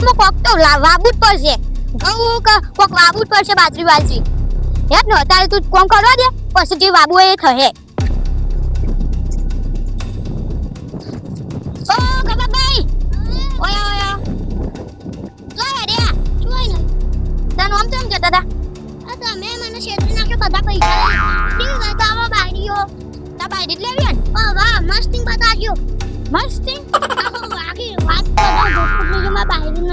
કોક તો વાબુટ પડશે કોક વાબુટ પડશે બાજરી યાર ન તારે તું કોમ કરવા દે પછી જે વાબુ એ થહે ઓ ગબાભાઈ ઓય જોય રે જોય ને તને આમ કેમ જતા હતા આ તમે મને શેતરી નાખે બધા પૈસા કેવી વાત આવો બાડીઓ તા બાડી લેવી ને વાહ મસ્તિંગ બતાજો મસ્તિંગ આહો વાગી વાત કરો જોમાં બાડી ન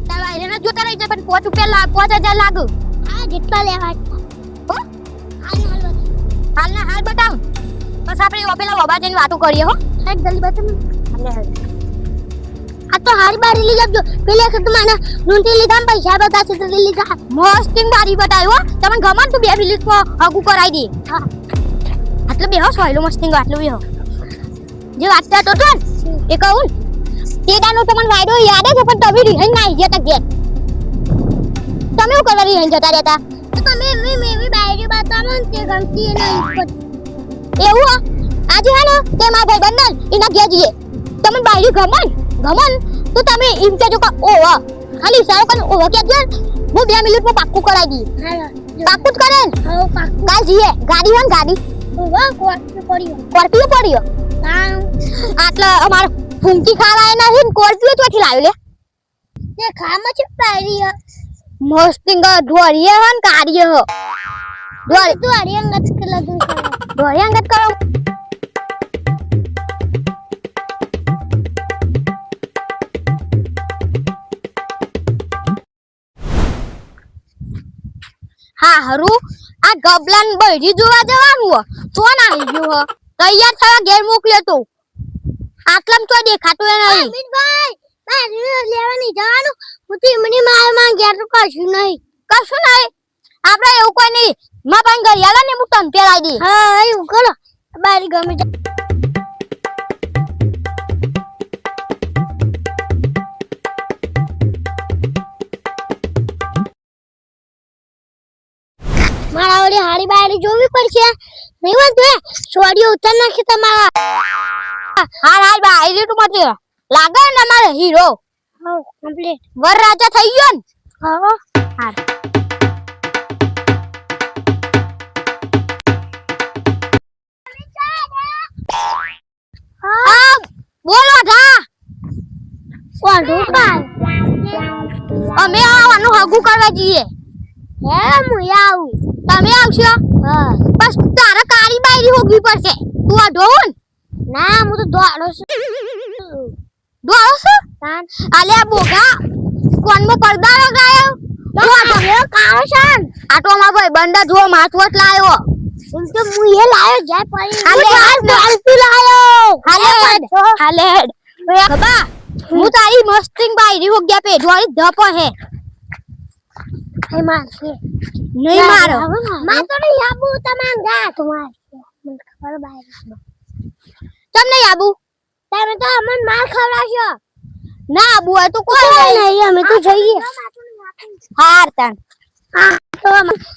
તા બાડી ન જોતા રહી જ પણ 5 રૂપિયા 5000 લાગુ આ જેટલા લેવા હો હાલ બતાવ બસ આપણે ઓપેલા ઓબા જઈને વાતો કરીએ હો હેડ જલ્દી બતાવ આ તો હારી બારી લઈ જાજો પેલે કે મને નોંધી લીધા પૈસા બધા છે લીધા મસ્તિંગ બારી બતાવ્યો તમને ગમન તું 2 મિનિટ માં આગુ કરાઈ દે હા આટલું બેહો સોયલો મસ્તિંગ આટલું બેહો જે વાતતા તો તો એ કહું તેડાનો તમને વાયદો યાદ છે પણ તમે રીહન ના આવી જતા ઘેર તમે શું કરવા રીહન જતા રહેતા તો તમે મેવી બારી બતાવો ને તે ગમતી નહીં એવું આજે હા ને તે મારા ભાઈ બંધન એના ઘેર જઈએ તમને બારી ગમન તો તમે એમ કહેજો કે ઓવા ખાલી સારો કન ઓવા કે દે હું 2 મિનિટ માં પાક્કું કરાવી દી હા પાક્કું જ કરે હા પાક્કું કાલ જઈએ ગાડી હન ગાડી ઓવા કોર્પિયો પડ્યો હા આટલા અમાર ફૂંકી ખાવાય નહીં કોર્પિયો ચોથી લાવ્યો લે તે ખામાં છે પારી મસ્તિંગ ઢોરીએ હન કાઢીએ હો ઢોરી અંગત કે લગન કરો ઢોરી અંગત કરો હા હરુ આ ગબલાન બૈરી જોવા જવાનું હો તો ના આવી ગયો હો તૈયાર થવા ઘેર મોકલ્યો તો આટલામ તો દેખાતો એ નહીં અમિતભાઈ બારી લેવાની જવાનું મુતી મને માર ઘેર તો કશું નહીં આપણે એવું કોઈ નહીં માં પણ ઘર આલા ને હું તન પેલાઈ દી હા એવું કરો બારી ગમે મારા ઓલી હારી બારી જોવી પડશે નહીં વાંધો સોડિયો ઉતાર નાખી તમારા હાર બારી તો મત લાગે ને મારે હીરો હા કમ્પ્લીટ વર રાજા થઈ ગયો ને હા હાર હા બોલો ધા કોડો કાય અમે આવવાનું હગુ કરવા જઈએ હે હું આવું તમે આવશો હા બસ તારા કાળી બાયરી હોગવી પડશે તું આ ઢોન ના હું તો દોડો છું આલે બોગા કોનમાં પડદા લગાયો તો તમે કાળો છન આ તો મારો ભાઈ બંડા જો માથવટ લાયો હું તો હું એ લાયો જાય પડી હાલે બાલતી લાયો હાલે ખબા હું તારી મસ્તિંગ બાયરી હોગ્યા પે ઢોળી ધપ હે હે મારશે નહીં મારો માં તો નહીં આબુ તમામ જા તમાર મને ખબર બાયરી તમ નહીં આબુ તમે તો અમન માર ખવડાવશો ના આબુ આ તો કોઈ નહીં અમે તો જઈએ હાર તન હા તો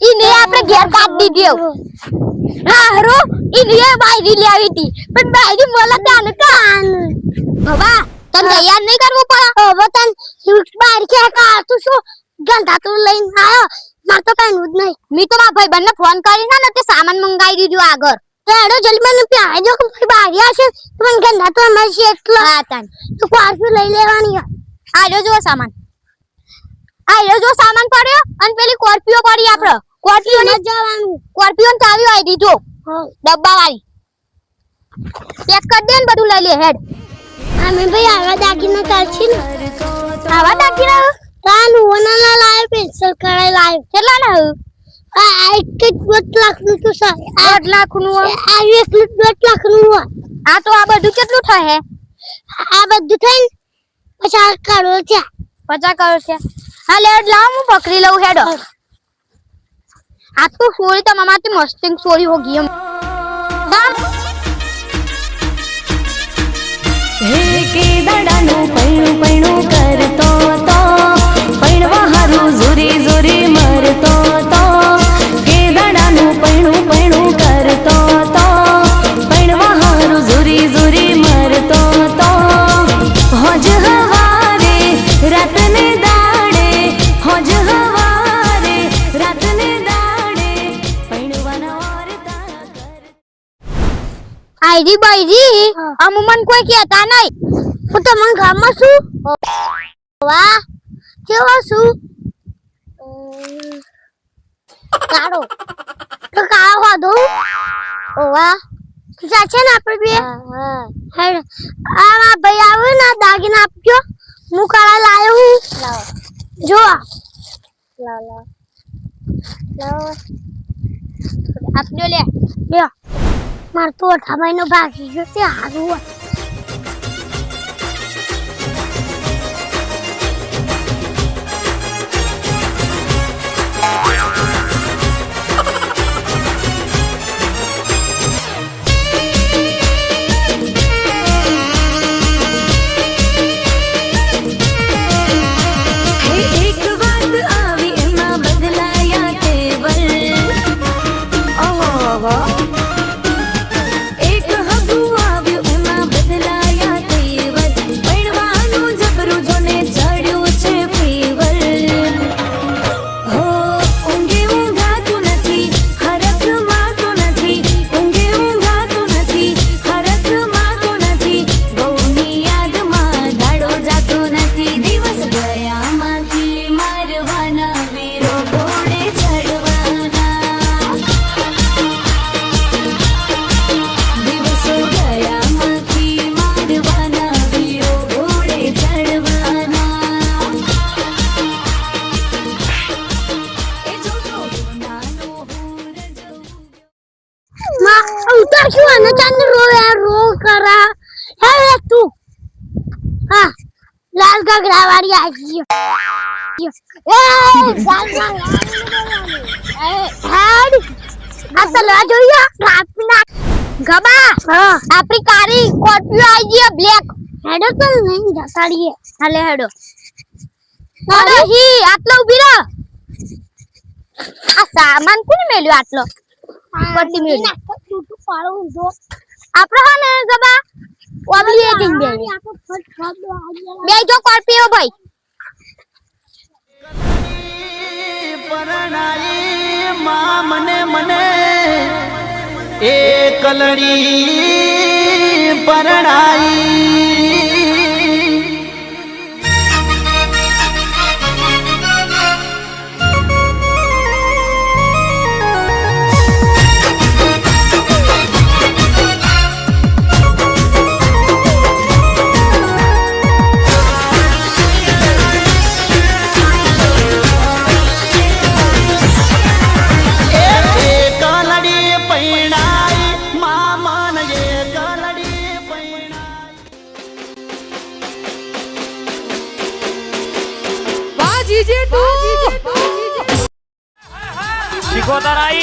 ઈ ને આપણે ઘેર કાઢી દીધો હા હરો ઈ ને બાયરી લેવી હતી પણ બાયરી મોલા કાન કાન બાબા તન તૈયાર નહીં કરવું પડે હવે તન બાર કે કા તું શું ગંધા તું લઈને આયો માર તો કઈ નું જ નહીં મી તો મારા ભાઈ બંને ફોન કરીને ને તે સામાન મંગાવી દીધો આગળ તો એડો જલ્દી મને પ્યાજ જો કે બારી આવશે તો મને ગંધા તો મળશે એટલો હા તન તો કોર્ફી લઈ લેવાની આજો જો સામાન આજો સામાન પડ્યો અને પેલી કોર્પીઓ પડી આપણે કોર્પીઓ ને જવાનું કોર્પીઓ ને ચાવી આવી દીધો ડબ્બા વાળી પેક કરી દે ને બધું લઈ લે હેડ અમે ભાઈ આવા દાગીના કાઢી ને આવા દાગીના તાનું ઓનાલા લાય પેન્સિલ કરાય લાય કેટલા ના આ 1 લાખ નું તો 8 લાખ નું આ 1 લાખ નું આ તો આ બધું કેટલું થાય હે આ બધું થઈને 50 કરોડ છે 50 કરોડ છે હા લેડ લાવ હું પકડી લઉં હેડો આ તો સોરી તો મામાથી મસ્તિંગ સોરી હો ગઈ હે કે દડાનું પૈણું કરતો તો પૈણવા હારું ઝુરી ઝુરી મરતો તો કે દડાનું પૈણું કરતો તો પૈણવા હારું ઝુરી ઝુરી મરતો તો હોજ હવારે રાતને બૈરી અમુ મન કોઈ કહેતા નહીં હું તો મન ગામમાં છું વાહ કેવો છું કાળો તો કાળો હોદો ઓ વાહ ચાચા ને આપણે બે હેડ આ મા ભાઈ આવે ને દાગીના આપજો હું કાળા લાયો હું જો લાવ આપજો લે માર તો 8 મહિનો બાકી છે તે હારું એક વાત આવી એમાં બદલાયા કેવલ એક હગું આવ્યું એમાં બદલાયા કેવલ પડવાનું જબરું જોને ચડ્યું છે ફીવર હો ઊંઘે ઊંઘાતું નથી હરખ માતો નથી ઊંઘે ઊંઘાતું નથી હરખ માતો નથી બહુની યાદમાં દાડો જાતો નથી દિવસ ગયામાંથી મારવાના વીરો ઘોડે ચડવાના દિવસો ગયામાંથી મારવાના વીરો ઘોડે ચડવાના એ જોતો નાનો હું રજવું માં ઉતાર છું અને ચંદ રો કરા હે તું હા લાલ ગગડા વાળી આવી એ લાલ હેડ આ તલવા જોઈએ રાતના ગબા આપણી કારી સ્કોર્પિયો આવી ગઈ બ્લેક હેડો તો નહીં જતાડીએ હાલે હેડો અરે હી આટલો ઉભી રહો આ સામાન કોને મેલ્યો આટલો પટ્ટી મેલ્યો ટૂટું પાડું જો આપણે હા ને ગબા ઓબલી એ દિન બે જો સ્કોર્પિયો ભાઈ પરણાઈ માં મને એ કલડી પરણાઈ Kotarai.